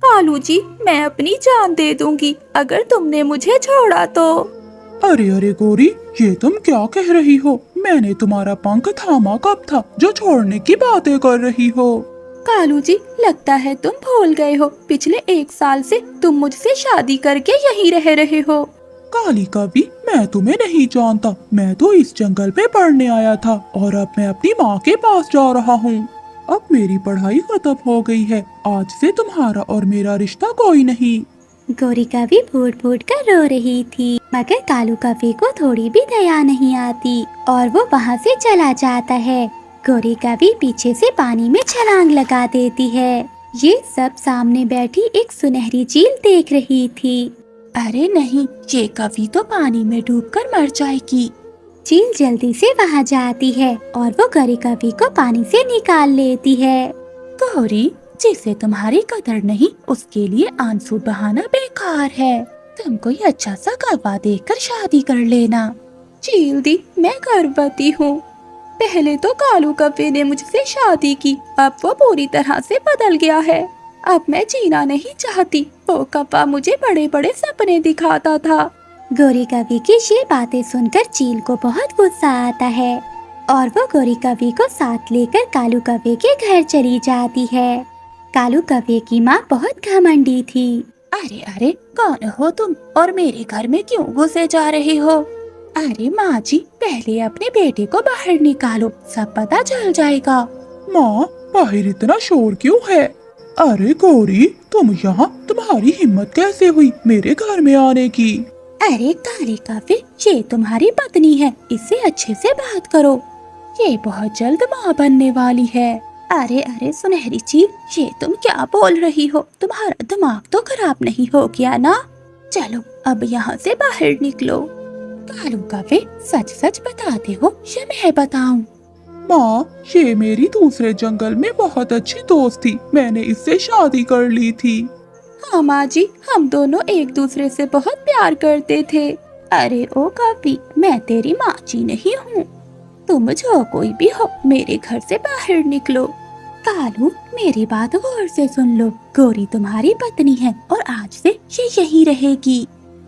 कालू जी, मैं अपनी जान दे दूंगी अगर तुमने मुझे छोड़ा तो। अरे अरे गोरी, ये तुम क्या कह रही हो? मैंने तुम्हारा पंख थामा कब था जो छोड़ने की बातें कर रही हो? कालू जी, लगता है तुम भूल गए हो, पिछले 1 साल से तुम मुझसे शादी करके यहीं रह रहे हो। काली कवि, मैं तुम्हें नहीं जानता। मैं तो इस जंगल पे पढ़ने आया था और अब मैं अपनी माँ के पास जा रहा हूँ। अब मेरी पढ़ाई खत्म हो गई है। आज से तुम्हारा और मेरा रिश्ता कोई नहीं। गौरी कवि फूट फूट कर रो रही थी, मगर कालू कवि को थोड़ी भी दया नहीं आती और वो वहाँ से चला जाता है। गौरी कवि पीछे से पानी में छलांग लगा देती है। ये सब सामने बैठी एक सुनहरी चील देख रही थी। अरे नहीं, ये कवि तो पानी में डूबकर मर जाएगी। चील जल्दी से वहाँ जाती है और वो गौरी कवि को पानी से निकाल लेती है। गौरी, जिसे तुम्हारी कदर नहीं उसके लिए आंसू बहाना बेकार है। तुम कोई अच्छा सा कौवा देखकर शादी कर लेना। चील दी, मैं गर्भवती हूँ। पहले तो कालू कव्वे ने मुझसे शादी की, अब वो पूरी तरह से बदल गया है। अब मैं जीना नहीं चाहती। वो कव्वा मुझे बड़े बड़े सपने दिखाता था। गौरी कवि की ये बातें सुनकर चील को बहुत गुस्सा आता है और वो गौरी कवि को साथ लेकर कालू कव्वे के घर चली जाती है। कालू कव्वे की माँ बहुत घमंडी थी। अरे अरे, कौन हो तुम और मेरे घर में क्यों घुसे जा रहे हो? अरे माँ जी, पहले अपने बेटे को बाहर निकालो, सब पता चल जाएगा। माँ, बाहर इतना शोर क्यों है? अरे गौरी, तुम यहाँ? तुम्हारी हिम्मत कैसे हुई मेरे घर में आने की? अरे काले कव्वे, ये तुम्हारी पत्नी है, इससे अच्छे से बात करो। ये बहुत जल्द माँ बनने वाली है। अरे अरे सुनहरी चील, ये तुम क्या बोल रही हो? तुम्हारा दिमाग तो खराब नहीं हो गया ना? चलो अब यहाँ से बाहर निकलो। कालू कव्वे, सच सच बताते हो या मैं बताऊं? माँ, ये मेरी दूसरे जंगल में बहुत अच्छी दोस्त थी। मैंने इससे शादी कर ली थी। हाँ माँ जी, हम दोनों एक दूसरे से बहुत प्यार करते थे। अरे ओ कव्वे, मैं तेरी माँ जी नहीं हूँ। तुम जो कोई भी हो, मेरे घर से बाहर निकलो। कालू, मेरी बात गौर से सुन लो। गौरी तुम्हारी पत्नी है और आज से ये यहीं रहेगी।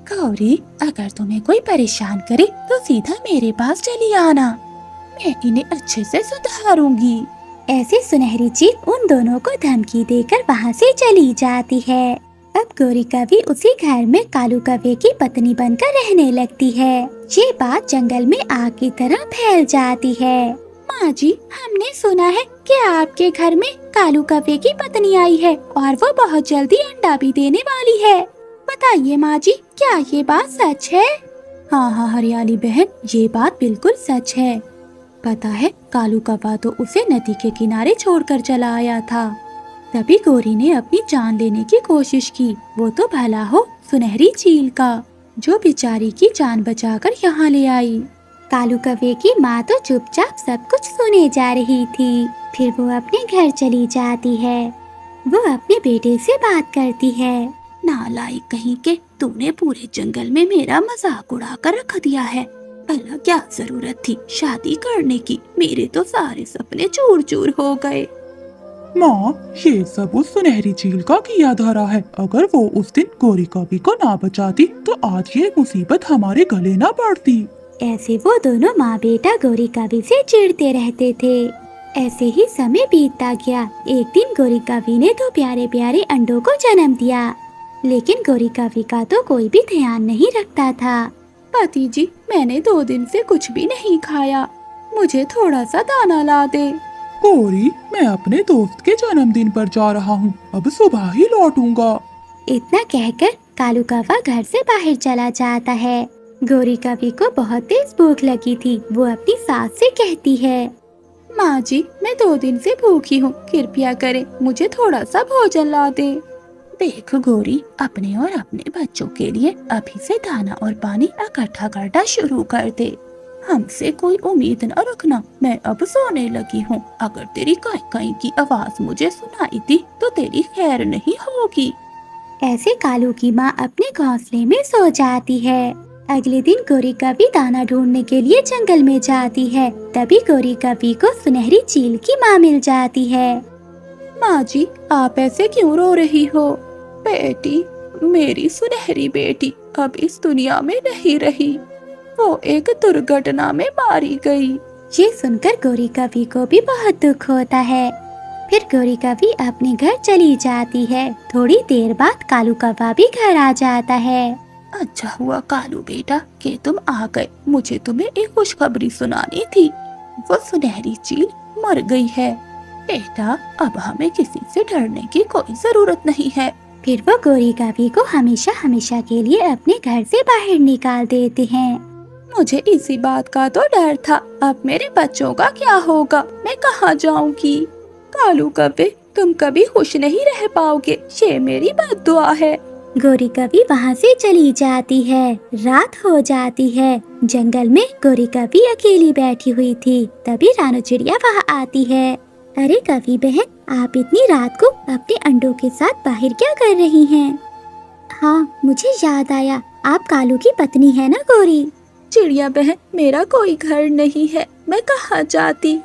गौरी, अगर तुम्हें कोई परेशान करे तो सीधा मेरे पास चली आना। मैं इन्हें अच्छे से सुधारूंगी। ऐसे सुनहरी चील उन दोनों को धमकी देकर वहाँ से चली जाती है। अब गौरी कवि उसी घर में कालू कव्वे की पत्नी बनकर रहने लगती है। ये बात जंगल में आग की तरह फैल जाती है। माँ जी, हमने सुना है कि आपके घर में कालू कव्वे की पत्नी आई है और वो बहुत जल्दी अंडा भी देने वाली है। बताइए माँ जी, क्या ये बात सच है? हाँ हाँ हरियाली बहन, ये बात बिल्कुल सच है। पता है, कालू कव्वा तो उसे नदी के किनारे छोड़कर चला आया था। तभी गौरी ने अपनी जान लेने की कोशिश की। वो तो भला हो सुनहरी चील का, जो बेचारी की जान बचाकर यहाँ ले आई। कालू कव्वे की माँ तो चुपचाप सब कुछ सुने जा रही थी। फिर वो अपने घर चली जाती है। वो अपने बेटे से बात करती है। नालायक कहीं के, तूने पूरे जंगल में मेरा मजाक उड़ा कर रख दिया है। भला क्या जरूरत थी शादी करने की? मेरे तो सारे सपने चूर चूर हो गए। माँ, ये सब उस सुनहरी चील का किया धरा है। अगर वो उस दिन गौरी कवि को ना बचाती तो आज ये मुसीबत हमारे गले ना पड़ती। ऐसे वो दोनों माँ बेटा गौरी कवि से चिढ़ते रहते थे। ऐसे ही समय बीतता गया। एक दिन गौरी कवि ने 2 प्यारे प्यारे अंडों को जन्म दिया, लेकिन गौरी कवि का तो कोई भी ध्यान नहीं रखता था। पति जी, मैंने 2 दिन से कुछ भी नहीं खाया, मुझे थोड़ा सा दाना ला दे। गौरी, मैं अपने दोस्त के जन्मदिन पर जा रहा हूँ, अब सुबह ही लौटूंगा। इतना कहकर कालू कव्वा घर से बाहर चला जाता है। गौरी कवि को बहुत तेज भूख लगी थी। वो अपनी सास से कहती है, माँ जी, मैं 2 दिन से भूखी हूँ, कृपया करें मुझे थोड़ा सा भोजन ला दे। देख गौरी, अपने और अपने बच्चों के लिए अभी से दाना और पानी इकट्ठा करना शुरू कर दे। हमसे कोई उम्मीद न रखना, मैं अब सोने लगी हूँ। अगर तेरी काई काई की आवाज मुझे सुनाई दी तो तेरी खैर नहीं होगी। ऐसे कालू की माँ अपने घोंसले में सो जाती है। अगले दिन गौरी कवि दाना ढूंढने के लिए जंगल में जाती है। तभी गौरी कवि को सुनहरी चील की माँ मिल जाती है। माँ जी, आप ऐसे क्यों रो रही हो? बेटी, मेरी सुनहरी बेटी अब इस दुनिया में नहीं रही। वो एक दुर्घटना में मारी गई। ये सुनकर गौरी कवि को भी बहुत दुख होता है। फिर गौरी कवि अपने घर चली जाती है। थोड़ी देर बाद कालू कौवा भी घर आ जाता है। अच्छा हुआ कालू बेटा कि तुम आ गए। मुझे तुम्हें एक खुशखबरी सुनानी थी। वो सुनहरी चील मर गई है। बेटा, अब हमें किसी से डरने की कोई जरूरत नहीं है। फिर वो गौरी कवि को हमेशा हमेशा के लिए अपने घर से बाहर निकाल देते हैं। मुझे इसी बात का तो डर था। अब मेरे बच्चों का क्या होगा? मैं कहाँ जाऊंगी? कालू कव्वे, तुम कभी खुश नहीं रह पाओगे, ये मेरी बद्दुआ है। गौरी कवि वहाँ से चली जाती है। रात हो जाती है। जंगल में गौरी कवि अकेली बैठी हुई थी। तभी रानू चिड़िया वहाँ आती है। अरे कवि बहन, आप इतनी रात को अपने अंडों के साथ बाहर क्या कर रही हैं? हाँ, मुझे याद आया, आप कालू की पत्नी है ना गौरी? चिड़िया बहन, मेरा कोई घर नहीं है, मैं कहाँ जाती?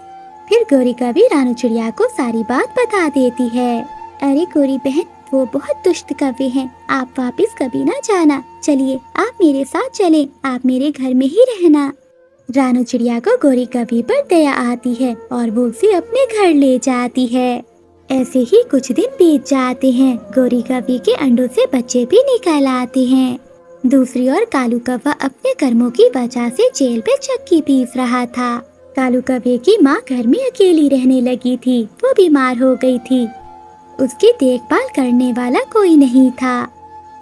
फिर गौरी कवि रानू चिड़िया को सारी बात बता देती है। अरे गौरी बहन, वो बहुत दुष्ट कवि हैं, आप वापस कभी ना जाना। चलिए, आप मेरे साथ चलें, आप मेरे घर में ही रहना। रानू चिड़िया को गौरी कवि पर दया आती है और वो उसे अपने घर ले जाती है। ऐसे ही कुछ दिन बीत जाते हैं। गौरी कवि के अंडों से बच्चे भी निकल आते हैं। दूसरी ओर कालू कौवा अपने कर्मों की वजह से जेल पे चक्की पीस रहा था। कालू कौवे की माँ घर में अकेली रहने लगी थी। वो बीमार हो गई थी। उसकी देखभाल करने वाला कोई नहीं था।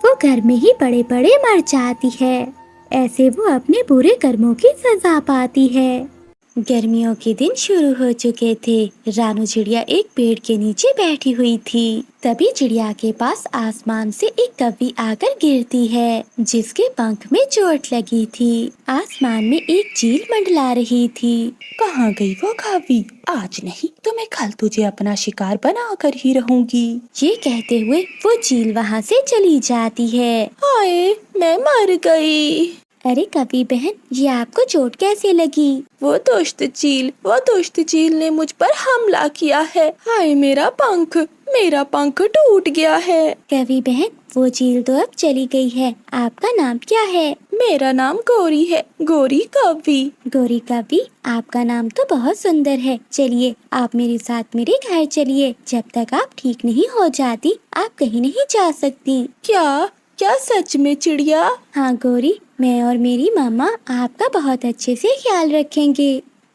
वो घर में ही पड़े पड़े मर जाती है। ऐसे वो अपने बुरे कर्मों की सजा पाती है। गर्मियों के दिन शुरू हो चुके थे। रानू चिड़िया एक पेड़ के नीचे बैठी हुई थी। तभी चिड़िया के पास आसमान से एक कवि आकर गिरती है, जिसके पंख में चोट लगी थी। आसमान में एक चील मंडला रही थी। कहाँ गई वो कवि? आज नहीं तो मैं कल तुझे अपना शिकार बना कर ही रहूंगी। ये कहते हुए वो चील वहाँ से चली जाती है। हाय, मैं मर गई। अरे कवि बहन, ये आपको चोट कैसे लगी? वो दुष्ट चील ने मुझ पर हमला किया है। हाय, मेरा पंख टूट गया है। कवि बहन, वो चील तो अब चली गई है। आपका नाम क्या है? मेरा नाम गौरी है, गौरी कवि। गौरी कवि, आपका नाम तो बहुत सुंदर है। चलिए, आप मेरे साथ मेरे घर चलिए। जब तक आप ठीक नहीं हो जाती, आप कहीं नहीं जा सकती। क्या सच में चिड़िया? हाँ गौरी, मैं और मेरी मामा आपका बहुत अच्छे से ख्याल रखेंगे।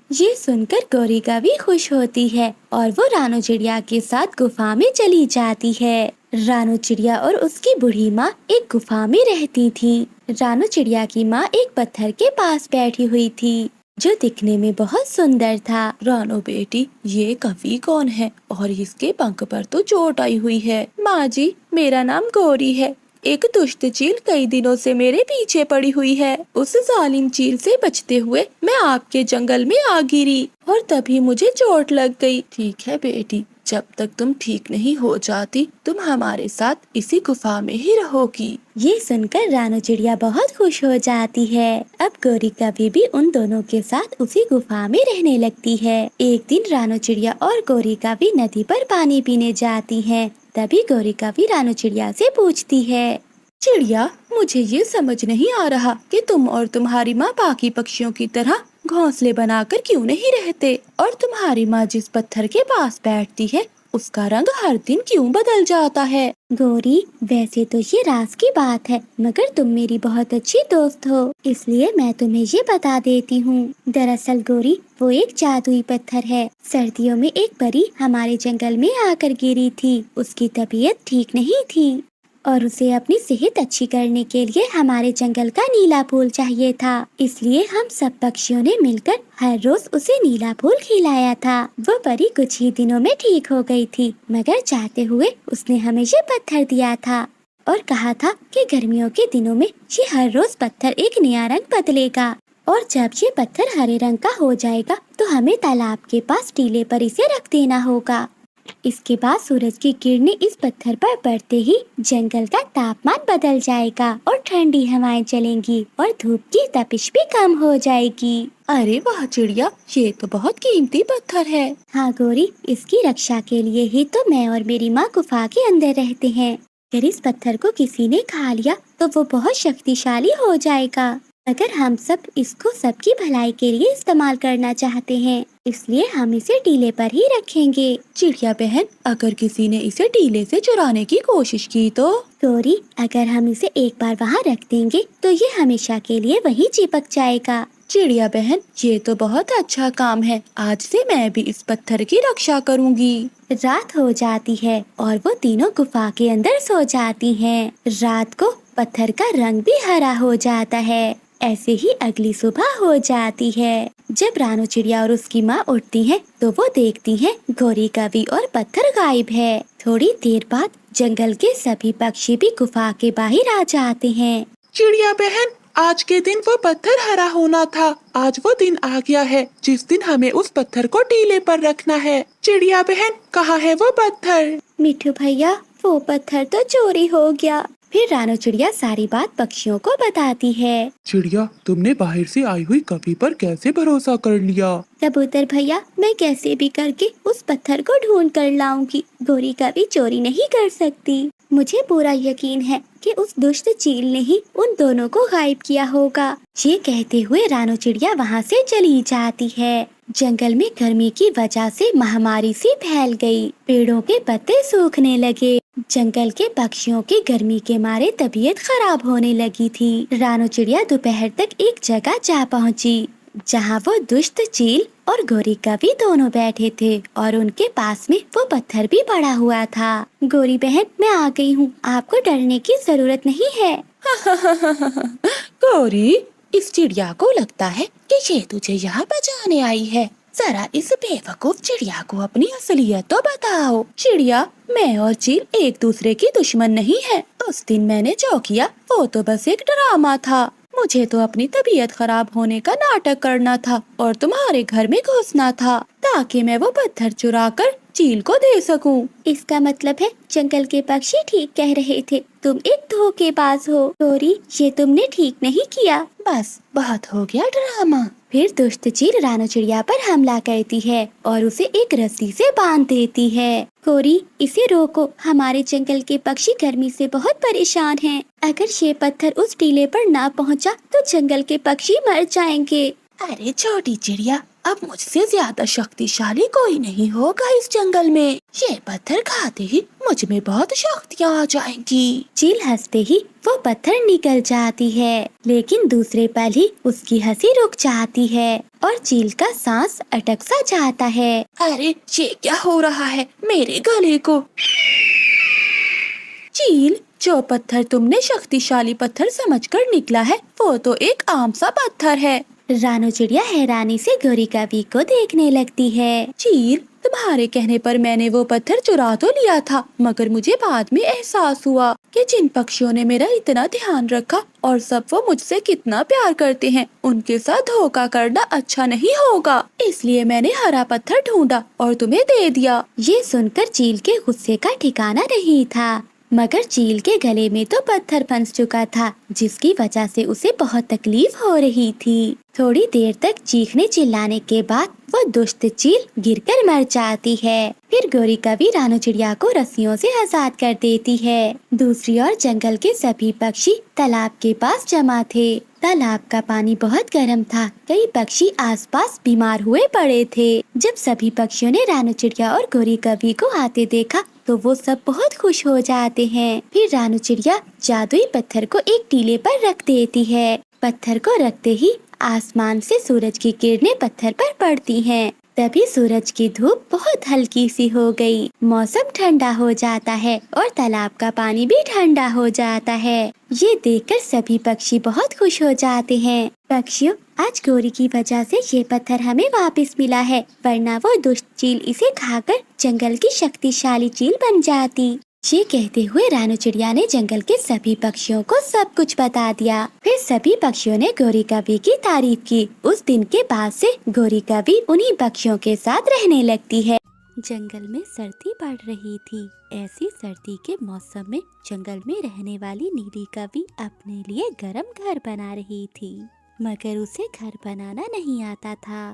ये सुनकर गौरी कवि खुश होती है और वो रानू चिड़िया के साथ गुफा में चली जाती है। रानू चिड़िया और उसकी बूढ़ी माँ एक गुफा में रहती थी। रानू चिड़िया की माँ एक पत्थर के पास बैठी हुई थी, जो दिखने में बहुत सुंदर था। रानू बेटी, ये कवि कौन है और इसके पंख पर तो चोट आई हुई है? माँ जी, मेरा नाम गौरी है। एक दुष्ट चील कई दिनों से मेरे पीछे पड़ी हुई है। उस जालिम चील से बचते हुए मैं आपके जंगल में आ गिरी और तभी मुझे चोट लग गई। ठीक है बेटी, जब तक तुम ठीक नहीं हो जाती, तुम हमारे साथ इसी गुफा में ही रहोगी। ये सुनकर रानू चिड़िया बहुत खुश हो जाती है। अब गौरी कवि भी उन दोनों के साथ उसी गुफा में रहने लगती है। एक दिन रानू चिड़िया और गौरी कवि नदी पर पानी पीने जाती हैं। तभी गौरी कवि रानू चिड़िया से पूछती है, चिड़िया, मुझे ये समझ नहीं आ रहा कि तुम और तुम्हारी माँ बाकी पक्षियों की तरह घोंसले बनाकर क्यों नहीं रहते, और तुम्हारी माँ जिस पत्थर के पास बैठती है उसका रंग हर दिन क्यों बदल जाता है? गौरी, वैसे तो ये राज की बात है, मगर तुम मेरी बहुत अच्छी दोस्त हो, इसलिए मैं तुम्हें ये बता देती हूँ। दरअसल गौरी, वो एक जादुई पत्थर है। सर्दियों में एक परी हमारे जंगल में आकर गिरी थी। उसकी तबीयत ठीक नहीं थी और उसे अपनी सेहत अच्छी करने के लिए हमारे जंगल का नीला फूल चाहिए था। इसलिए हम सब पक्षियों ने मिलकर हर रोज उसे नीला फूल खिलाया था। वो परी कुछ ही दिनों में ठीक हो गई थी, मगर चाहते हुए उसने हमें ये पत्थर दिया था और कहा था कि गर्मियों के दिनों में ये हर रोज पत्थर एक नया रंग बदलेगा और जब ये पत्थर हरे रंग का हो जाएगा तो हमें तालाब के पास टीले पर इसे रख देना होगा। इसके बाद सूरज की किरणें इस पत्थर पर पड़ते ही जंगल का तापमान बदल जाएगा और ठंडी हवाएं चलेंगी और धूप की तपिश भी कम हो जाएगी। अरे वाह चिड़िया, ये तो बहुत कीमती पत्थर है। हाँ गौरी, इसकी रक्षा के लिए ही तो मैं और मेरी माँ गुफा के अंदर रहते हैं। अगर इस पत्थर को किसी ने खा लिया तो वो बहुत शक्तिशाली हो जाएगा। अगर हम सब इसको सबकी भलाई के लिए इस्तेमाल करना चाहते हैं, इसलिए हम इसे टीले पर ही रखेंगे। चिड़िया बहन, अगर किसी ने इसे टीले से चुराने की कोशिश की तो? गौरी, अगर हम इसे एक बार वहाँ रख देंगे तो ये हमेशा के लिए वहीं चिपक जाएगा। चिड़िया बहन, ये तो बहुत अच्छा काम है। आज से मैं भी इस पत्थर की रक्षा करूँगी। रात हो जाती है और वो तीनों गुफा के अंदर सो जाती हैं। रात को पत्थर का रंग भी हरा हो जाता है। ऐसे ही अगली सुबह हो जाती है। जब रानू चिड़िया और उसकी माँ उठती हैं, तो वो देखती हैं गौरी कवि और पत्थर गायब है। थोड़ी देर बाद जंगल के सभी पक्षी भी गुफा के बाहर आ जाते हैं। चिड़िया बहन, आज के दिन वो पत्थर हरा होना था। आज वो दिन आ गया है जिस दिन हमें उस पत्थर को टीले पर रखना है। चिड़िया बहन, कहाँ है वो पत्थर? मिठू भैया, वो पत्थर तो चोरी हो गया। फिर रानू चिड़िया सारी बात पक्षियों को बताती है। चिड़िया, तुमने बाहर से आई हुई कवि पर कैसे भरोसा कर लिया? कबूतर भैया, मैं कैसे भी करके उस पत्थर को ढूंढ कर लाऊंगी। गौरी कभी चोरी नहीं कर सकती। मुझे पूरा यकीन है कि उस दुष्ट चील ने ही उन दोनों को गायब किया होगा। ये कहते हुए रानू चिड़िया वहाँ से चली जाती है। जंगल में गर्मी की वजह से महामारी सी फैल गई। पेड़ों के पत्ते सूखने लगे। जंगल के पक्षियों की गर्मी के मारे तबीयत खराब होने लगी थी। रानू चिड़िया दोपहर तक एक जगह जा पहुँची जहाँ वो दुष्ट चील और गौरी कवि दोनों बैठे थे और उनके पास में वो पत्थर भी पड़ा हुआ था। गौरी बहन, मैं आ गई हूँ, आपको डरने की जरूरत नहीं है। गौरी, इस चिड़िया को लगता है कि ये तुझे यहाँ बचाने आई है। जरा इस बेवकूफ चिड़िया को अपनी असलियत तो बताओ। चिड़िया, मैं और चील एक दूसरे की दुश्मन नहीं है। उस दिन मैंने जो किया वो तो बस एक ड्रामा था। मुझे तो अपनी तबीयत खराब होने का नाटक करना था और तुम्हारे घर में घुसना था ताकि मैं वो पत्थर चुरा कर चील को दे सकूं। इसका मतलब है जंगल के पक्षी ठीक कह रहे थे, तुम एक धोखेबाज हो। गौरी, ये तुमने ठीक नहीं किया। बस बहुत हो गया ड्रामा। फिर दुष्ट चील रानू चिड़िया पर हमला करती है और उसे एक रस्सी से बांध देती है। गौरी, इसे रोको, हमारे जंगल के पक्षी गर्मी से बहुत परेशान हैं। अगर ये पत्थर उस टीले पर ना पहुंचा तो जंगल के पक्षी मर जाएंगे। अरे छोटी चिड़िया, अब मुझसे ज्यादा शक्तिशाली कोई नहीं होगा इस जंगल में। ये पत्थर खाते ही मुझ में बहुत शक्तियाँ आ जाएंगी। चील हंसते ही वो पत्थर निकल जाती है, लेकिन दूसरे पल ही उसकी हंसी रुक जाती है और चील का सांस अटक सा जाता है। अरे ये क्या हो रहा है मेरे गले को? चील, जो पत्थर तुमने शक्तिशाली पत्थर समझकर निकला है वो तो एक आम सा पत्थर है। रानू चिड़िया हैरानी से गौरी कवि को देखने लगती है। चील, तुम्हारे कहने पर मैंने वो पत्थर चुरा तो लिया था, मगर मुझे बाद में एहसास हुआ कि जिन पक्षियों ने मेरा इतना ध्यान रखा और सब वो मुझसे कितना प्यार करते हैं, उनके साथ धोखा करना अच्छा नहीं होगा। इसलिए मैंने हरा पत्थर ढूंढा और तुम्हें दे दिया। ये सुनकर चील के गुस्से का ठिकाना नहीं था, मगर चील के गले में तो पत्थर फंस चुका था, जिसकी वजह से उसे बहुत तकलीफ हो रही थी। थोड़ी देर तक चीखने चिल्लाने के बाद वो दुष्ट चील गिरकर मर जाती है। फिर गौरी कवि रानू चिड़िया को रस्सियों से आजाद कर देती है। दूसरी ओर जंगल के सभी पक्षी तालाब के पास जमा थे। तालाब का पानी बहुत गर्म था। कई पक्षी आसपास बीमार हुए पड़े थे। जब सभी पक्षियों ने रानू चिड़िया और गौरी कवि को आते देखा तो वो सब बहुत खुश हो जाते हैं। फिर रानू चिड़िया जादुई पत्थर को एक टीले पर रख देती है। पत्थर को रखते ही आसमान से सूरज की किरणें पत्थर पर पड़ती हैं। तभी सूरज की धूप बहुत हल्की सी हो गई। मौसम ठंडा हो जाता है और तालाब का पानी भी ठंडा हो जाता है। ये देखकर सभी पक्षी बहुत खुश हो जाते हैं। पक्षियों, आज गौरी की वजह से ये पत्थर हमें वापस मिला है, वरना वो दुष्ट चील इसे खाकर जंगल की शक्तिशाली चील बन जाती। ये कहते हुए रानू चिड़िया ने जंगल के सभी पक्षियों को सब कुछ बता दिया। फिर सभी पक्षियों ने गौरी कवि की तारीफ की। उस दिन के बाद से गौरी कवि उन्हीं पक्षियों के साथ रहने लगती है। जंगल में सर्दी बढ़ रही थी। ऐसी सर्दी के मौसम में जंगल में रहने वाली नीली कवि अपने लिए गर्म घर बना रही थी, मगर उसे घर बनाना नहीं आता था।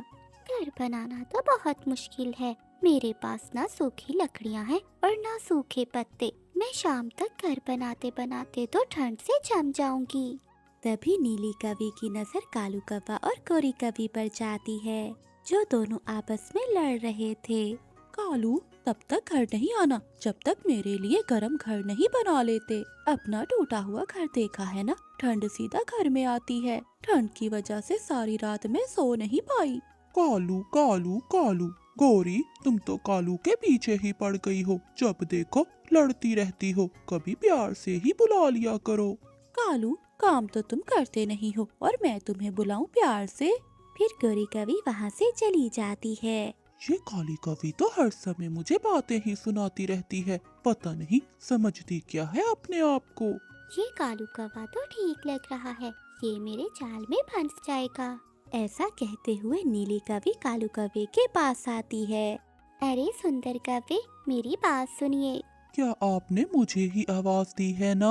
घर बनाना तो बहुत मुश्किल है। मेरे पास ना सूखी लकड़ियाँ हैं और ना सूखे पत्ते। मैं शाम तक घर बनाते बनाते तो ठंड से जम जाऊंगी। तभी नीली कौवे की नजर कालू कौवा और गोरी कौवी पर जाती है, जो दोनों आपस में लड़ रहे थे। कालू, तब तक घर नहीं आना जब तक मेरे लिए गरम घर नहीं बना लेते। अपना टूटा हुआ घर देखा है ना, ठंड सीधा घर में आती है। ठंड की वजह से सारी रात में सो नहीं पाई। कालू कालू कालू, गोरी तुम तो कालू के पीछे ही पड़ गई हो। जब देखो लड़ती रहती हो, कभी प्यार से ही बुला लिया करो। कालू, काम तो तुम करते नहीं हो और मैं तुम्हें बुलाऊं प्यार से? फिर गोरी कौवी वहाँ से चली जाती है। ये काली कौवी तो हर समय मुझे बातें ही सुनाती रहती है। पता नहीं समझती क्या है अपने आप को। ये कालू कौवा तो ठीक लग रहा है, ये मेरे जाल में फंस जाएगा। ऐसा कहते हुए नीली कौवी कालू कौवे के पास आती है। अरे सुंदर कौवे, मेरी बात सुनिए। क्या आपने मुझे ही आवाज दी है ना?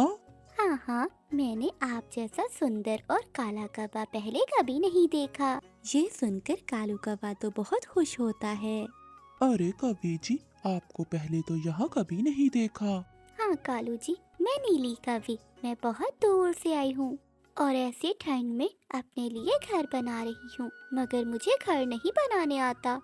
हाँ हाँ, मैंने आप जैसा सुंदर और काला कौवा पहले कभी नहीं देखा। ये सुनकर कालू कौवा तो बहुत खुश होता है। अरे कौवी जी, आपको पहले तो यहाँ कभी नहीं देखा। हाँ कालू जी, मैं नीली कौवी, मैं बहुत दूर से आई हूँ और ऐसे ठंड में अपने लिए घर बना रही हूँ, मगर मुझे घर नहीं बनाने आता।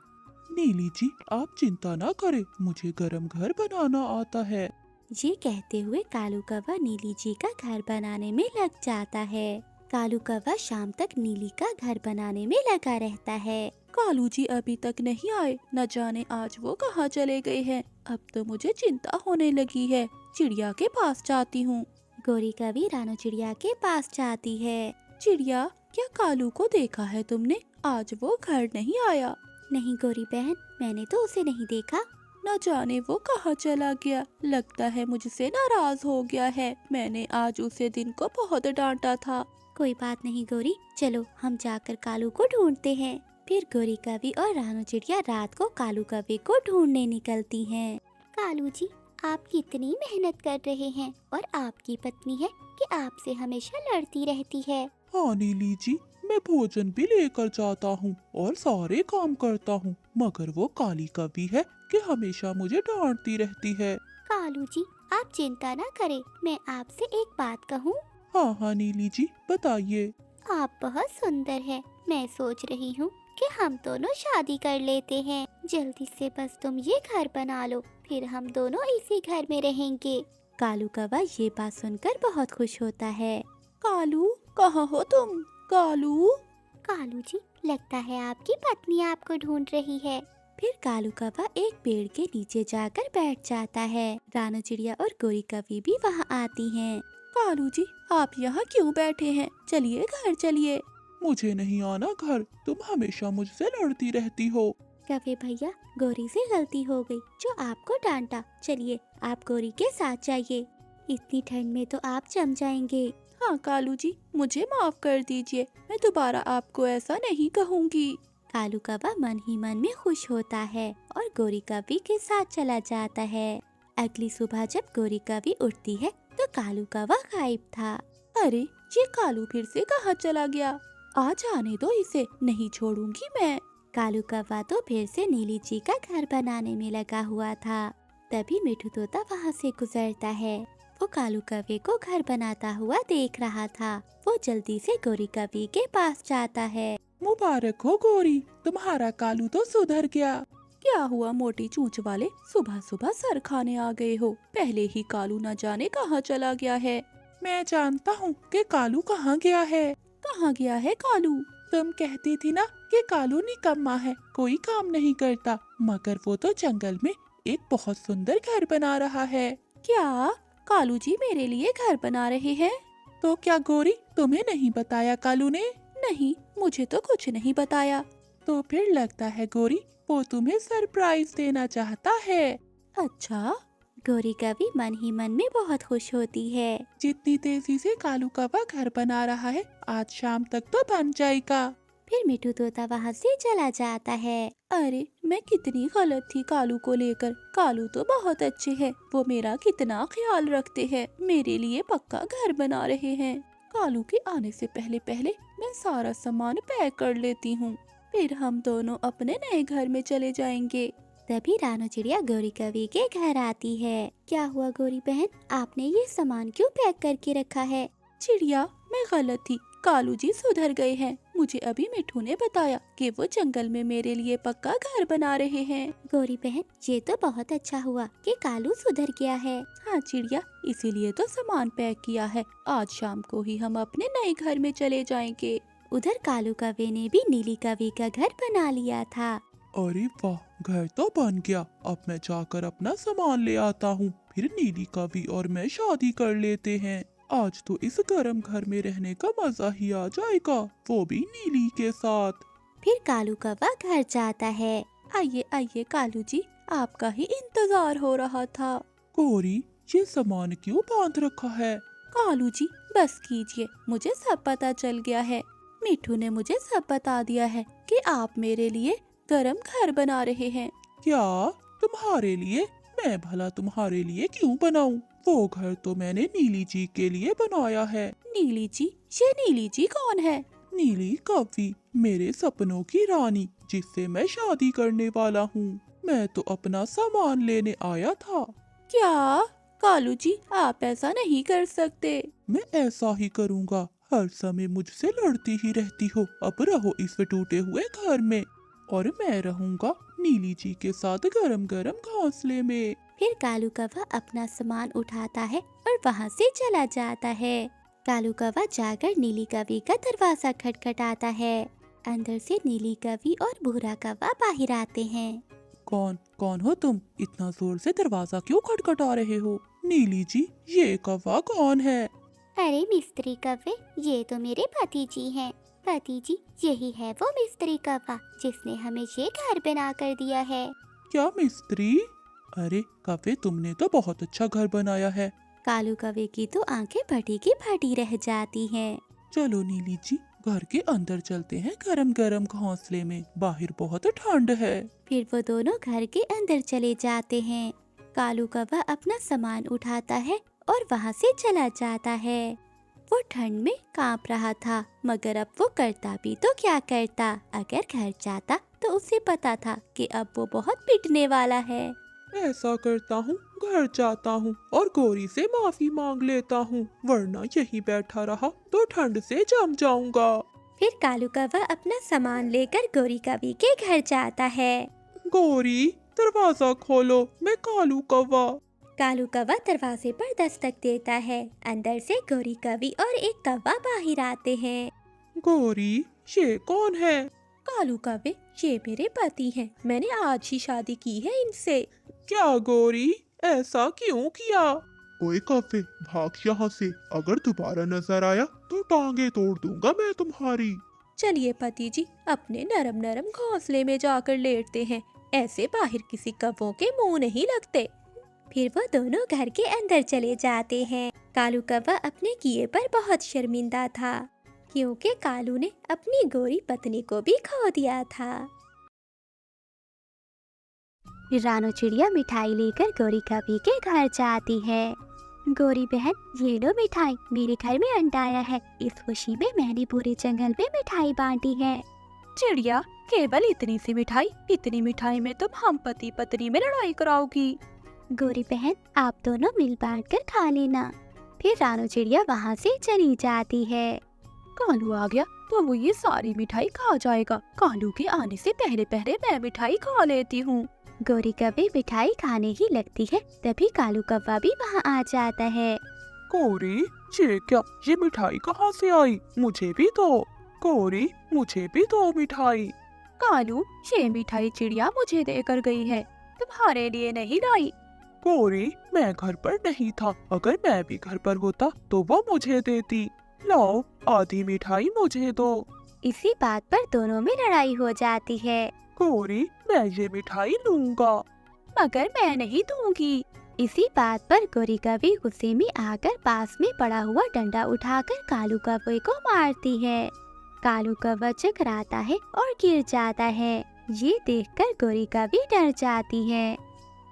नीली जी, आप चिंता ना करें, मुझे गरम घर बनाना आता है। ये कहते हुए कालू कौवा नीली जी का घर बनाने में लग जाता है। कालू कौवा शाम तक नीली का घर बनाने में लगा रहता है। कालू जी अभी तक नहीं आए, न जाने आज वो कहाँ चले गए हैं। अब तो मुझे चिंता होने लगी है। चिड़िया के पास जाती हूँ। गोरी कौवी रानो चिड़िया के पास जाती है। चिड़िया, क्या कालू को देखा है तुमने? आज वो घर नहीं आया। नहीं गोरी बहन, मैंने तो उसे नहीं देखा। न जाने वो कहाँ चला गया। लगता है मुझसे नाराज हो गया है। मैंने आज उसे दिन को बहुत डांटा था। कोई बात नहीं गोरी, चलो हम जाकर कालू को ढूंढते हैं। फिर गोरी कौवी और रानो चिड़िया रात को कालू कौवे को ढूंढने निकलती हैं। कालू जी, आप कितनी मेहनत कर रहे हैं और आपकी पत्नी है कि आपसे हमेशा लड़ती रहती है। हाँ नीली जी, मैं भोजन भी लेकर जाता हूँ और सारे काम करता हूँ, मगर वो काली कौवी है कि हमेशा मुझे डांटती रहती है। कालू जी, आप चिंता ना करें, मैं आपसे एक बात कहूँ। हाँ हाँ नीली जी, बताइए। आप बहुत सुंदर हैं। मैं सोच रही हूँ कि हम दोनों शादी कर लेते हैं। जल्दी से बस तुम ये घर बना लो, फिर हम दोनों इसी घर में रहेंगे। कालू कौवा ये बात सुनकर बहुत खुश होता है। कालू, कहाँ हो तुम? कालू। कालू जी, लगता है आपकी पत्नी आपको ढूंढ रही है। फिर कालू कौवा एक पेड़ के नीचे जाकर बैठ जाता है। रानो चिड़िया और गोरी कौवी भी वहाँ आती हैं। कालू जी, आप यहाँ क्यों बैठे हैं? चलिए घर चलिए। मुझे नहीं आना घर, तुम हमेशा मुझसे लड़ती रहती हो। कौवे भैया, गोरी से गलती हो गई जो आपको डांटा। चलिए आप गोरी के साथ जाइए, इतनी ठंड में तो आप जम जाएंगे। हाँ कालू जी, मुझे माफ कर दीजिए, मैं दोबारा आपको ऐसा नहीं कहूँगी। कालू कौवा मन ही मन में खुश होता है और गोरी कौवी के साथ चला जाता है। अगली सुबह जब गोरी कौवी उठती है तो कालू कौवा गायब था। अरे, ये कालू फिर से कहाँ चला गया? आज आने दो इसे, नहीं छोड़ूंगी मैं। कालू कौवा तो फिर से नीली जी का घर बनाने में लगा हुआ था। तभी मिठू तोता वहाँ से गुजरता है। वो कालू कौवे को घर बनाता हुआ देख रहा था। वो जल्दी से गोरी कौवी के पास जाता है। मुबारक हो गोरी, तुम्हारा कालू तो सुधर गया। क्या हुआ मोटी चूंच वाले, सुबह सुबह सर खाने आ गए हो? पहले ही कालू न जाने कहाँ चला गया है। मैं जानता हूँ कि कालू कहाँ गया है। कहाँ गया है कालू? तुम कहती थी ना कि कालू निकम्मा है, कोई काम नहीं करता, मगर वो तो जंगल में एक बहुत सुंदर घर बना रहा है। क्या कालू जी मेरे लिए घर बना रहे हैं? तो क्या गोरी, तुम्हें नहीं बताया कालू ने? नहीं, मुझे तो कुछ नहीं बताया। तो फिर लगता है गोरी, वो तुम्हें सरप्राइज देना चाहता है। अच्छा। गोरी कौवी मन ही मन में बहुत खुश होती है। जितनी तेजी से कालू कौवा घर बना रहा है, आज शाम तक तो बन जाएगा। फिर मिठू तोता वहाँ से चला जाता है। अरे, मैं कितनी गलत थी कालू को लेकर। कालू तो बहुत अच्छे हैं, वो मेरा कितना ख्याल रखते हैं, मेरे लिए पक्का घर बना रहे हैं। कालू के आने से पहले पहले मैं सारा सामान पैक कर लेती हूँ, फिर हम दोनों अपने नए घर में चले जाएंगे। तभी रानो चिड़िया गौरी कवि के घर आती है। क्या हुआ गौरी बहन, आपने ये सामान क्यों पैक करके रखा है? चिड़िया, मैं गलत थी। कालू जी सुधर गए हैं। मुझे अभी मिठू ने बताया कि वो जंगल में मेरे लिए पक्का घर बना रहे हैं। गौरी बहन, ये तो बहुत अच्छा हुआ कि कालू सुधर गया है। हाँ चिड़िया, इसीलिए तो सामान पैक किया है। आज शाम को ही हम अपने नए घर में चले जाएंगे। उधर कालू कौवे ने भी नीली कवि का घर बना लिया था। अरे वाह, घर तो बन गया। अब मैं जाकर अपना सामान ले आता हूँ, फिर नीली कवि और मैं शादी कर लेते हैं। आज तो इस गर्म घर में रहने का मजा ही आ जाएगा, वो भी नीली के साथ। फिर कालू कौवा घर जाता है। आइए आइए कालू जी, आपका ही इंतजार हो रहा था। गौरी, ये सामान क्यों बांध रखा है? कालू जी बस कीजिए, मुझे सब पता चल गया है। मिठू ने मुझे सब बता दिया है कि आप मेरे लिए गरम घर बना रहे हैं। क्या तुम्हारे लिए? मैं भला तुम्हारे लिए क्यों बनाऊं? वो घर तो मैंने नीली जी के लिए बनाया है। नीली जी? ये नीली जी कौन है? नीली कवि, मेरे सपनों की रानी, जिससे मैं शादी करने वाला हूँ। मैं तो अपना सामान लेने आया था। क्या? कालू जी आप ऐसा नहीं कर सकते। मैं ऐसा ही करूँगा। हर समय मुझसे लड़ती ही रहती हो। अब रहो इस टूटे हुए घर में और मैं रहूँगा नीली जी के साथ गरम गरम घोंसले में। फिर कालू कौवा अपना सामान उठाता है और वहाँ से चला जाता है। कालू कौवा जाकर नीली कवि का दरवाजा खटखटाता है। अंदर से नीली कवि और भूरा कौवा बाहर आते हैं। कौन हो तुम? इतना जोर से दरवाजा क्यों खटखटा रहे हो? नीली जी, ये कौवा कौन है? अरे मिस्त्री कौवे, ये तो मेरे पति जी हैं। पति जी, यही है वो मिस्त्री कौवा जिसने हमें ये घर बना कर दिया है। क्या मिस्त्री? अरे कौवे, तुमने तो बहुत अच्छा घर बनाया है। कालू कौवे की तो आंखें फटी की फटी रह जाती हैं। चलो नीली जी, घर के अंदर चलते हैं गरम गरम घोंसले में। बाहर बहुत ठंड है। फिर वो दोनों घर के अंदर चले जाते हैं। कालू कौवा अपना सामान उठाता है और वहाँ से चला जाता है। वो ठंड में कांप रहा था, मगर अब वो करता भी तो क्या करता। अगर घर जाता तो उसे पता था कि अब वो बहुत पिटने वाला है। ऐसा करता हूँ, घर जाता हूँ और गौरी से माफी मांग लेता हूँ, वरना यहीं बैठा रहा तो ठंड से जम जाऊंगा। फिर कालू कौवा अपना सामान लेकर गौरी कवि के घर जाता है। गौरी, दरवाजा खोलो, मैं कालू कौवा। कालू कौवा दरवाजे पर दस्तक देता है। अंदर से गौरी कवि और एक कौवा बाहर आते हैं। गौरी, ये कौन है? कालू कौवे, ये मेरे पति हैं। मैंने आज ही शादी की है इनसे। क्या गौरी, ऐसा क्यों किया? ओए कौवे, भाग यहाँ से। अगर दोबारा नजर आया तो टांगे तोड़ दूंगा मैं तुम्हारी। चलिए पति जी, अपने नरम नरम घोंसले में जाकर लेटते हैं। ऐसे बाहर किसी कौवों के मुंह नहीं लगते। फिर वो दोनों घर के अंदर चले जाते हैं। कालू कौवा अपने किए पर बहुत शर्मिंदा था, क्योंकि कालू ने अपनी गोरी पत्नी को भी खो दिया था। फिर रानो चिड़िया मिठाई लेकर गौरी कवि के घर जाती है। गौरी बहन, ये लो मिठाई, मेरे घर में अंडा आया है। इस खुशी में मैंने पूरे जंगल में मिठाई बांटी है। चिड़िया, केवल इतनी सी मिठाई? इतनी मिठाई में तुम हम पति पत्नी में लड़ाई कराओगी। गौरी बहन, आप दोनों मिल बांट कर खा लेना। फिर रानो चिड़िया वहाँ से चली जाती है। कालू आ गया तो वो ये सारी मिठाई खा जाएगा। कालू के आने से पहले पहले मैं मिठाई खा लेती हूँ। गौरी कवि मिठाई खाने ही लगती है, तभी कालू कौवा भी वहाँ आ जाता है। गौरी, ये क्या? ये मिठाई कहाँ से आई? मुझे भी दो। गौरी, मुझे भी दो मिठाई। कालू, ये मिठाई चिड़िया मुझे देकर गई है, तुम्हारे लिए नहीं लाई। गौरी, मैं घर पर नहीं था। अगर मैं भी घर पर होता तो वो मुझे देती। लाओ, आधी मिठाई मुझे दो। इसी बात पर दोनों में लड़ाई हो जाती है। गौरी, मैं ये मिठाई लूंगा। मगर मैं नहीं दूंगी। इसी बात पर गौरी कवि गुस्से में आकर पास में पड़ा हुआ डंडा उठाकर कालू कौवे को मारती है। कालू कौवा चकराता है और गिर जाता है। ये देखकर गौरी कवि डर जाती है।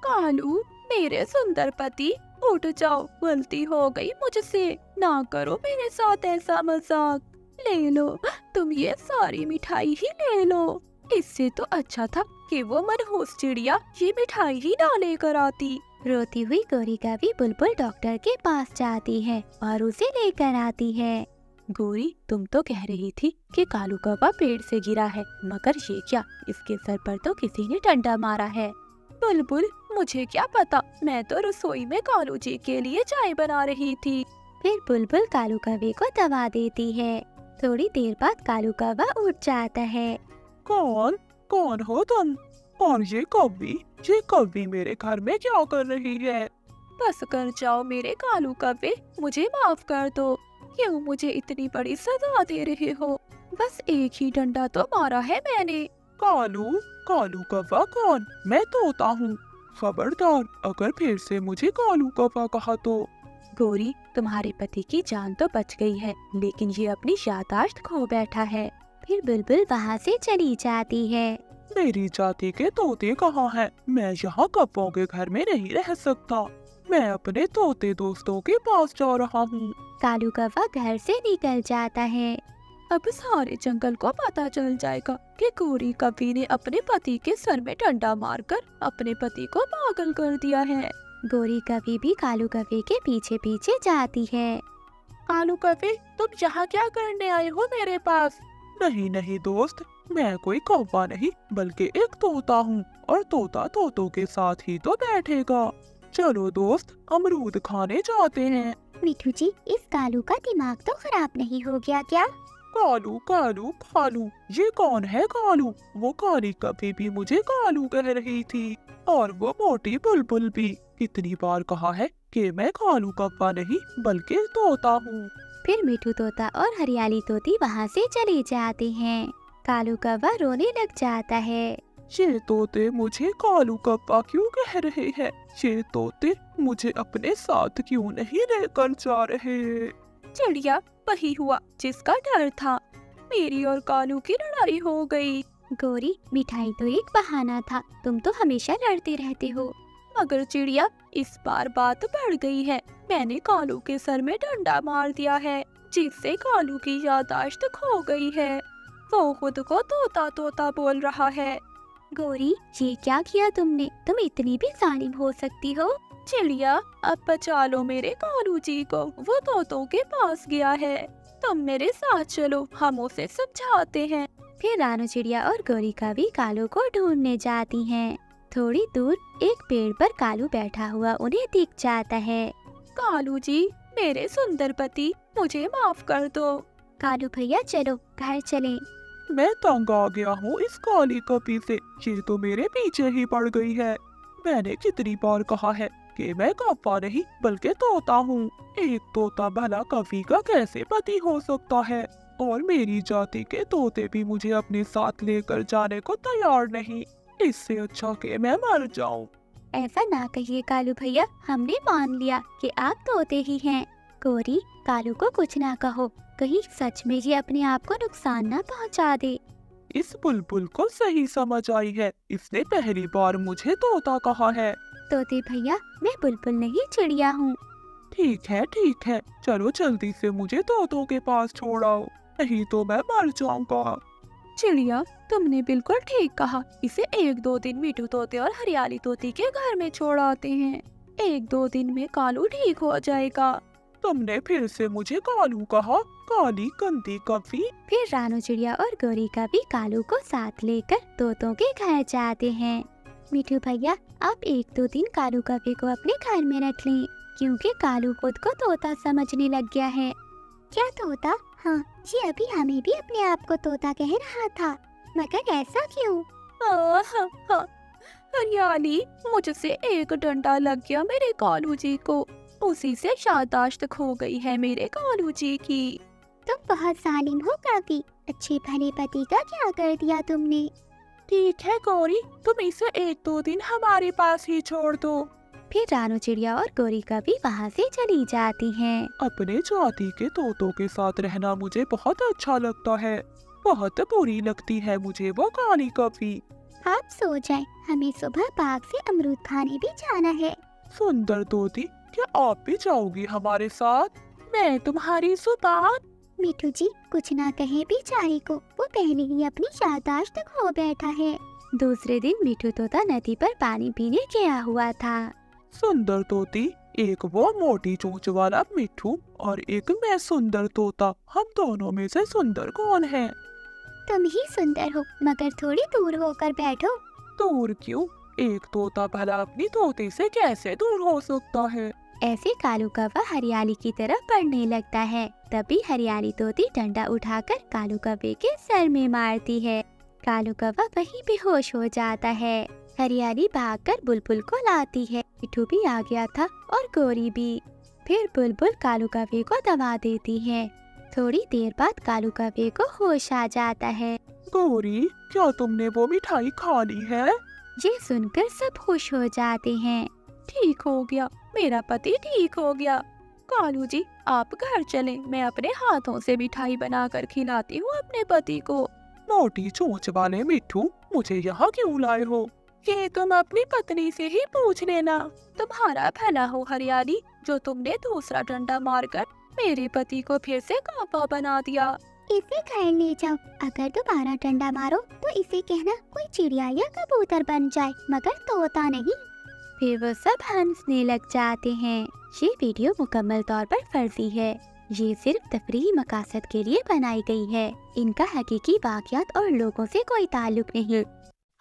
कालू, मेरे सुंदर पति, उठ जाओ, गलती हो गई मुझसे। ना करो मेरे साथ ऐसा मजाक। ले लो, तुम ये सारी मिठाई ही ले लो। इससे तो अच्छा था कि वो मनहूस चिड़िया ये मिठाई ही ना लेकर आती। रोती हुई गौरी कभी बुलबुल डॉक्टर के पास जाती है और उसे लेकर आती है। गोरी, तुम तो कह रही थी कि कालू कौवा पेड़ से गिरा है, मगर ये क्या, इसके सर पर तो किसी ने डंडा मारा है। बुलबुल, मुझे क्या पता, मैं तो रसोई में कालू जी के लिए चाय बना रही थी। फिर बुलबुल कालू कौवे को दबा देती है। थोड़ी देर बाद कालू कौवा उठ जाता है। कौन कौन हो तुम? और ये कौवी मेरे घर में क्या कर रही है? बस कर जाओ मेरे कालू कौवे, मुझे माफ कर दो। क्यों मुझे इतनी बड़ी सजा दे रहे हो? बस एक ही डंडा तो मारा है मैंने। कालू कालू कौवा कौन? मैं तोता हूँ। खबरदार, अगर फिर से मुझे कालू कौवा कहा तो। गोरी, तुम्हारे पति की जान तो बच गई है, लेकिन ये अपनी याददाश्त खो बैठा है। फिर बुलबुल वहाँ से चली जाती है। मेरी जाति के तोते कहाँ हैं? मैं यहाँ कौवों के घर में नहीं रह सकता। मैं अपने तोते दोस्तों के पास जा रहा हूँ। कालू कौवा घर से निकल जाता है। अब सारे जंगल को पता चल जाएगा कि गोरी कौवी ने अपने पति के सर में डंडा मारकर अपने पति को पागल कर दिया है। गोरी कभी भी कालू कौवे के पीछे पीछे जाती है। कालू कौवे, तुम यहाँ क्या करने आए हो मेरे पास? नहीं नहीं दोस्त, मैं कोई कौवा नहीं बल्कि एक तोता हूँ, और तोता तोतों के साथ ही तो बैठेगा। चलो दोस्त, अमरूद खाने जाते हैं। मिठू जी, इस कालू का दिमाग तो खराब नहीं हो गया क्या? कालू कालू कालू, ये कौन है कालू? वो काली कभी भी मुझे कालू कह रही थी, और वो मोटी बुलबुल भी। कितनी बार कहा है कि मैं कालू कौवा नहीं बल्कि तोता हूँ। फिर मिठू तोता और हरियाली तोती वहाँ से चले जाते हैं। कालू कौवा रोने लग जाता है। ये तोते मुझे कालू कौवा क्यों कह रहे हैं? ये तोते मुझे अपने साथ क्यों नहीं लेकर जा रहे? चिड़िया, वही हुआ जिसका डर था। मेरी और कालू की लड़ाई हो गई। गोरी, मिठाई तो एक बहाना था, तुम तो हमेशा लड़ते रहते हो। मगर चिड़िया, इस बार बात बढ़ गई है। मैंने कालू के सर में डंडा मार दिया है, जिससे कालू की याददाश्त खो गई है। वो खुद को तोता तोता बोल रहा है। गोरी, ये क्या किया तुमने? तुम इतनी भी जालिम हो सकती हो? चिड़िया, अब बचा लो मेरे कालू जी को, वो तोतों के पास गया है। तुम मेरे साथ चलो, हम उसे समझाते हैं। फिर रानू चिड़िया और गोरी कभी कालू को ढूंढने जाती हैं। थोड़ी दूर एक पेड़ पर कालू बैठा हुआ उन्हें दिख जाता है। कालू जी, मेरे सुंदर पति, मुझे माफ कर दो। कालू भैया, चलो घर चलें। मैं तंग आ गया हूँ इस काली कपी से, ये तो मेरे पीछे ही पड़ गई है। मैंने कितनी बार कहा है कि मैं कौवा नहीं बल्कि तोता हूँ। एक तोता भला कभी का कैसे पति हो सकता है? और मेरी जाति के तोते भी मुझे अपने साथ लेकर जाने को तैयार नहीं। इससे अच्छा कि मैं मर जाऊं। ऐसा ना कहिए कालू भैया, हमने मान लिया कि आप तोते ही हैं। गोरी, कालू को कुछ ना कहो, कहीं सच में ये अपने आप को नुकसान ना पहुंचा दे। इस बुलबुल को सही समझ आई है, इसने पहली बार मुझे तोता कहा है। तोते भैया, मैं बुलबुल नहीं चिड़िया हूँ। ठीक है, चलो जल्दी से मुझे तोतों के पास छोड़ाओ, नहीं तो मैं मर जाऊंगा। चिड़िया, तुमने बिल्कुल ठीक कहा। इसे 1-2 दिन मिठू तोते और हरियाली तोती के घर में छोड़ आते हैं। 1-2 दिन में कालू ठीक हो जाएगा। तुमने फिर से मुझे कालू कहा, काली गंदी कभी। फिर रानू चिड़िया और गोरी कभी कालू को साथ लेकर तोतों के घर जाते हैं। मिठू भैया, आप 1-2 दिन कालू कभी को अपने घर में रख लें, क्योंकि कालू खुद को तोता समझने लग गया है। क्या तोता? हाँ, ये अभी हमें भी अपने आप को तोता कह रहा था, मगर ऐसा क्यों? हरियाली, मुझसे एक डंडा लग गया मेरे कालू जी को, उसी से याददाश्त खो गई है मेरे कालू जी की। तुम बहुत जालिम हो काफी। अच्छे भले पति का क्या कर दिया तुमने? ठीक है गौरी, तुम इसे 1-2 दिन हमारे पास ही छोड़ दो। फिर रानू चिड़िया और गोरी कभी वहाँ से चली जाती हैं। अपने जाति के तोतों के साथ रहना मुझे बहुत अच्छा लगता है। बहुत बुरी लगती है मुझे वो काली कभी। आप सो जाएं, हमें सुबह बाग से अमरूद खाने भी जाना है। सुंदर तोती, क्या आप भी जाओगी हमारे साथ? मैं तुम्हारी जुबान मिठू जी कुछ ना कहे बेचारे को, वो पहले ही अपनी याददाश्त खो बैठा है। दूसरे दिन मिठू तोता नदी पर पानी पीने गया हुआ था। सुंदर तोती, एक वो मोटी चोंच वाला मिट्ठू और एक मैं सुंदर तोता, हम दोनों में से सुंदर कौन है? तुम ही सुंदर हो, मगर थोड़ी दूर होकर बैठो। दूर क्यों? एक तोता भला अपनी तोते से कैसे दूर हो सकता है? ऐसे कालू कौवा हरियाली की तरफ बढ़ने लगता है। तभी हरियाली तोती डंडा उठाकर कालू कौवे के सर में मारती है। कालू कौवा वहीं बेहोश हो जाता है। हरियाली भागकर बुलबुल को लाती है। मिठू भी आ गया था और गोरी भी। फिर बुलबुल कालू कौवे को दबा देती है। थोड़ी देर बाद कालू कौवे को होश आ जाता है। गौरी, क्या तुमने वो मिठाई खा ली है? ये सुनकर सब खुश हो जाते हैं। ठीक हो गया, मेरा पति ठीक हो गया। कालू जी, आप घर चलें, मैं अपने हाथों से मिठाई बनाकर खिलाती हूँ अपने पति को। मोटी चोंच वाले मिट्ठू, मुझे यहाँ क्यों लाए हो? ये तुम अपनी पत्नी से ही पूछ लेना। तुम्हारा भला हो हरियाली, जो तुमने दूसरा डंडा मारकर मेरे पति को फिर से कांपा बना दिया। इसे घर ले जाओ, अगर दोबारा डंडा मारो तो इसे कहना कोई चिड़िया या कबूतर बन जाए, मगर तोता नहीं। फिर वो सब हंसने लग जाते हैं। ये वीडियो मुकम्मल तौर पर फर्जी है। ये सिर्फ तफरीही मकासद के लिए बनाई गई है। इनका हकीकी वाक़यात और लोगों से कोई ताल्लुक नहीं।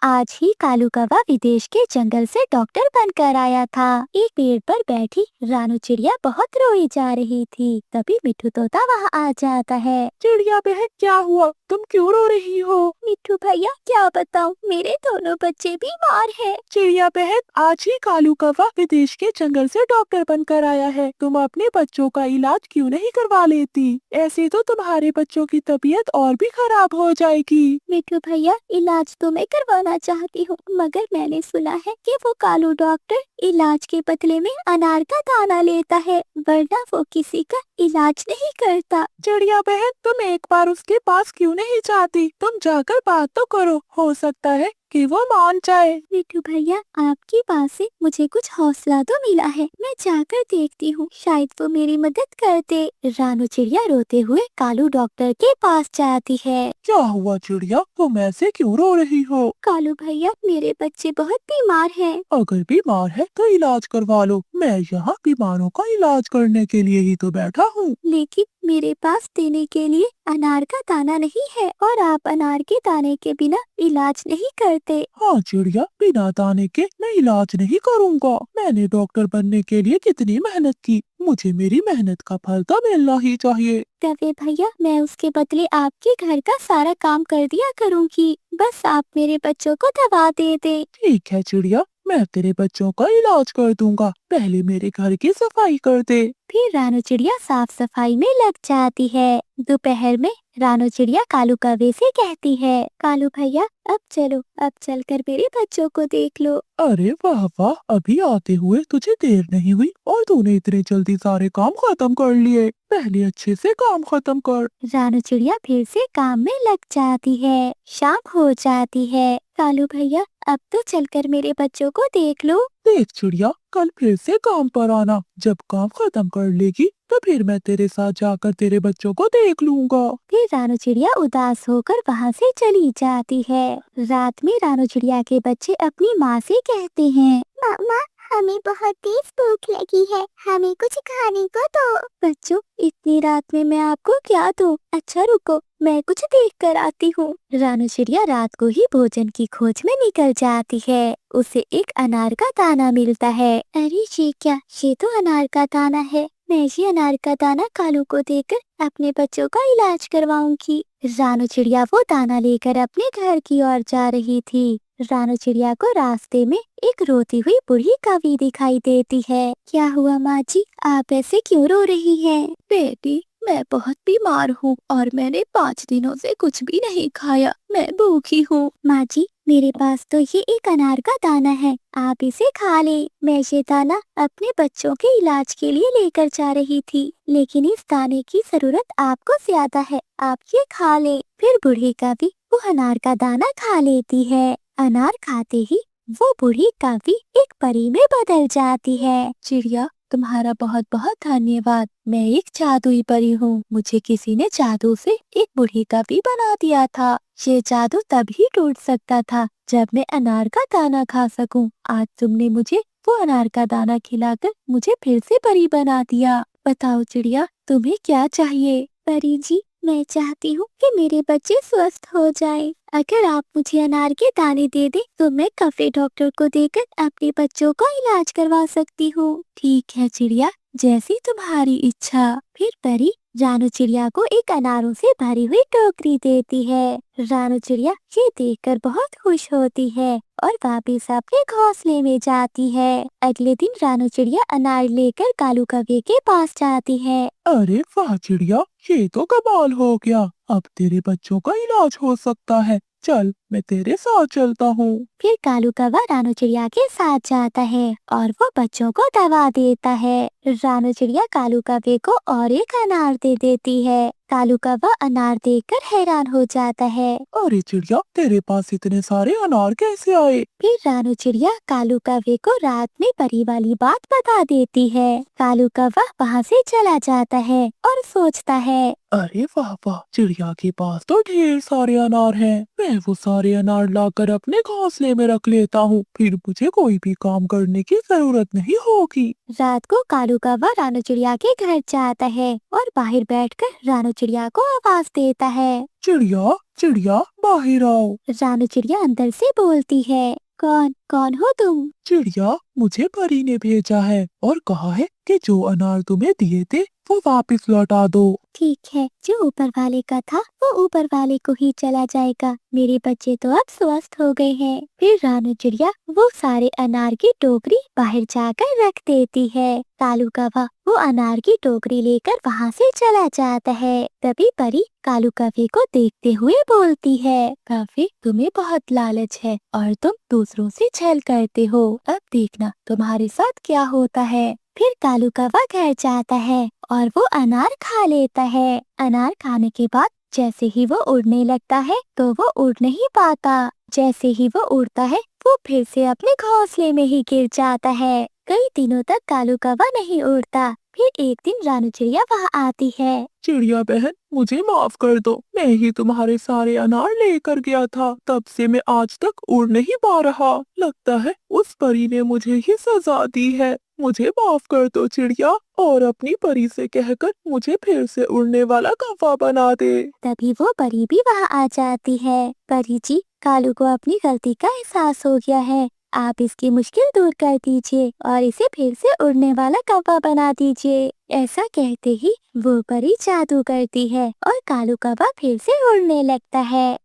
आज ही कालू कौवा विदेश के जंगल से डॉक्टर बनकर आया था। एक पेड़ पर बैठी रानू चिड़िया बहुत रोई जा रही थी। तभी मिठू तोता वहाँ आ जाता है। चिड़िया बहन, क्या हुआ? तुम क्यों रो रही हो? मिठू भैया, क्या बताऊँ, मेरे दोनों बच्चे बीमार हैं। चिड़िया बहन, आज ही कालू कौवा विदेश के जंगल से डॉक्टर बनकर आया है। तुम अपने बच्चों का इलाज क्यों नहीं करवा लेती? ऐसे तो तुम्हारे बच्चों की तबीयत और भी खराब हो जाएगी। मिठू भैया, इलाज तो मैं करवाना चाहती हूँ, मगर मैंने सुना है कि वो कालू डॉक्टर इलाज के बदले में अनार का दाना लेता है, वरना वो किसी का इलाज नहीं करता। चिड़िया बहन, तुम एक बार उसके पास क्यों नहीं जाती? तुम जाकर बात तो करो, हो सकता है कि वो मान जाए। मिठू भैया, आपकी बात से मुझे कुछ हौसला तो मिला है। मैं जाकर देखती हूँ, शायद वो मेरी मदद कर दे। रानू चिड़िया रोते हुए कालू डॉक्टर के पास जाती है। क्या हुआ चिड़िया, तुम ऐसे क्यों रो रही हो? कालू भैया, मेरे बच्चे बहुत बीमार हैं। अगर बीमार है तो इलाज करवा लो। मैं यहाँ बीमारों का इलाज करने के लिए ही तो बैठा हूँ। लेकिन मेरे पास देने के लिए अनार का दाना नहीं है, और आप अनार के दाने के बिना इलाज नहीं करते। हाँ चिड़िया, बिना दाने के मैं इलाज नहीं करूँगा। मैंने डॉक्टर बनने के लिए कितनी मेहनत की, मुझे मेरी मेहनत का फल तो मिलना ही चाहिए। कवे भैया, मैं उसके बदले आपके घर का सारा काम कर दिया करूँगी, बस आप मेरे बच्चों को दवा दे दे। ठीक है चिड़िया, मैं तेरे बच्चों का इलाज कर दूंगा, पहले मेरे घर की सफाई कर दे। फिर रानू चिड़िया साफ सफाई में लग जाती है। दोपहर में रानू चिड़िया कालू कौवे से कहती है, कालू भैया, अब चलो, अब चलकर मेरे बच्चों को देख लो। अरे वाह वाह, अभी आते हुए तुझे देर नहीं हुई और तूने इतने जल्दी सारे काम खत्म कर लिए। पहले अच्छे से काम खत्म कर। रानू चिड़िया फिर से काम में लग जाती है। शाम हो जाती है। कालू भैया, अब तो चलकर मेरे बच्चों को देख लो। देख चिड़िया, कल फिर से काम पर आना। जब काम खत्म कर लेगी तो फिर मैं तेरे साथ जाकर तेरे बच्चों को देख लूंगा। फिर रानू चिड़िया उदास होकर वहाँ से चली जाती है। रात में रानू चिड़िया के बच्चे अपनी माँ से कहते हैं, माँ, हमें बहुत तेज भूख लगी है, हमें कुछ खाने को दो। बच्चों, इतनी रात में मैं आपको क्या दूं? अच्छा रुको, मैं कुछ देख कर आती हूँ। रानू चिड़िया रात को ही भोजन की खोज में निकल जाती है। उसे एक अनार का दाना मिलता है। अरे ये क्या, ये तो अनार का दाना है। मैं ये अनार का दाना कालू को देकर अपने बच्चों का इलाज करवाऊंगी। रानू चिड़िया वो दाना लेकर अपने घर की ओर जा रही थी। रानू चिड़िया को रास्ते में एक रोती हुई बूढ़ी कौवी दिखाई देती है। क्या हुआ माँ जी, आप ऐसे क्यों रो रही हैं? बेटी, मैं बहुत बीमार हूँ और मैंने 5 दिनों से कुछ भी नहीं खाया, मैं भूखी हूँ। माँ जी, मेरे पास तो ये एक अनार का दाना है, आप इसे खा ले। मैं ये दाना अपने बच्चों के इलाज के लिए लेकर जा रही थी, लेकिन इस दाने की जरूरत आपको ज्यादा है, आप ये खा ले। फिर बूढ़ी कौवी वो अनार का दाना खा लेती है। अनार खाते ही वो बूढ़ी कौवी एक परी में बदल जाती है। चिड़िया, तुम्हारा बहुत बहुत धन्यवाद। मैं एक जादुई परी हूँ। मुझे किसी ने जादू से एक बूढ़ी कवि बना दिया था। ये जादू तभी टूट सकता था जब मैं अनार का दाना खा सकूं। आज तुमने मुझे वो अनार का दाना खिलाकर मुझे फिर से परी बना दिया। बताओ चिड़िया, तुम्हें क्या चाहिए? परी जी, मैं चाहती हूँ कि मेरे बच्चे स्वस्थ हो जाएं। अगर आप मुझे अनार के दाने दे दें तो मैं कफे डॉक्टर को देकर अपने बच्चों का इलाज करवा सकती हूँ। ठीक है चिड़िया, जैसी तुम्हारी इच्छा। फिर परी रानू चिड़िया को एक अनारों से भरी हुई टोकरी देती है। रानू चिड़िया ये देखकर बहुत खुश होती है और वापस अपने घोंसले में जाती है। अगले दिन रानू चिड़िया अनार लेकर कालू कौवे के पास जाती है। अरे वाह चिड़िया, ये तो कमाल हो गया। अब तेरे बच्चों का इलाज हो सकता है। चल, मैं तेरे साथ चलता हूँ। फिर कालू कौवा रानू चिड़िया के साथ जाता है और वो बच्चों को दवा देता है। रानू चिड़िया कालू कौवे को और एक अनार दे देती है। कालू कौवा अनार देखकर हैरान हो जाता है। अरे चिड़िया, तेरे पास इतने सारे अनार कैसे आए? फिर रानू चिड़िया कालू कौवे को रात में परी वाली बात बता देती है। कालू कौवा वहाँ से चला जाता है और सोचता है, अरे वाह वाह, चिड़िया के पास तो ढेर सारे अनार हैं। मैं वो सारे अनार लाकर अपने घोंसले में रख लेता हूँ। फिर मुझे कोई भी काम करने की जरूरत नहीं होगी। रात को कालू कौवा रानू चिड़िया के घर जाता है और बाहर बैठकर रानू चिड़िया को आवाज देता है। चिड़िया चिड़िया, बाहर आओ। रानू चिड़िया अंदर से बोलती है, कौन कौन हो तुम? चिड़िया, मुझे परी ने भेजा है और कहा है कि जो अनार तुम्हें दिए थे वो वापस लौटा दो। ठीक है, जो ऊपर वाले का था वो ऊपर वाले को ही चला जाएगा। मेरे बच्चे तो अब स्वस्थ हो गए हैं। फिर रानू चिड़िया वो सारे अनार की टोकरी बाहर जाकर रख देती है। कालू कौवा वो अनार की टोकरी लेकर वहाँ से चला जाता है। तभी परी कालू कौवे को देखते हुए बोलती है, कौवे, तुम्हें बहुत लालच है और तुम दूसरों से छल करते हो। अब देखना तुम्हारे साथ क्या होता है। फिर कालू कौवा घर जाता है और वो अनार खा लेता है। अनार खाने के बाद जैसे ही वो उड़ने लगता है तो वो उड़ नहीं पाता। जैसे ही वो उड़ता है वो फिर से अपने घोंसले में ही गिर जाता है। कई दिनों तक कालू कौवा नहीं उड़ता। फिर एक दिन रानू चिड़िया वहाँ आती है। चिड़िया बहन, मुझे माफ कर दो। मैं ही तुम्हारे सारे अनार लेकर गया था। तब से मैं आज तक उड़ नहीं पा रहा। लगता है उस परी ने मुझे ही सजा दी है। मुझे माफ कर दो चिड़िया, और अपनी परी से कहकर मुझे फिर से उड़ने वाला कौवा बना दे। तभी वो परी भी वहाँ आ जाती है। परी जी, कालू को अपनी गलती का एहसास हो गया है। आप इसकी मुश्किल दूर कर दीजिए और इसे फिर से उड़ने वाला कौवा बना दीजिए। ऐसा कहते ही वो परी जादू करती है और कालू कौवा फिर से उड़ने लगता है।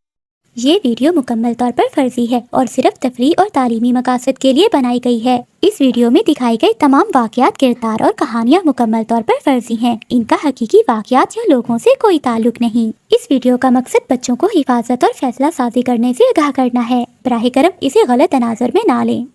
ये वीडियो मुकम्मल तौर पर फर्जी है और सिर्फ तफरीह और तालीमी मकासद के लिए बनाई गई है। इस वीडियो में दिखाई गई तमाम वाक़यात, किरदार और कहानियाँ मुकम्मल तौर पर फर्जी हैं। इनका हकीकी वाक़यात या लोगों से कोई ताल्लुक नहीं। इस वीडियो का मकसद बच्चों को हिफाजत और फैसला साजी करने से आगाह करना है। बराह करम इसे गलत तनाज़ुर में ना लें।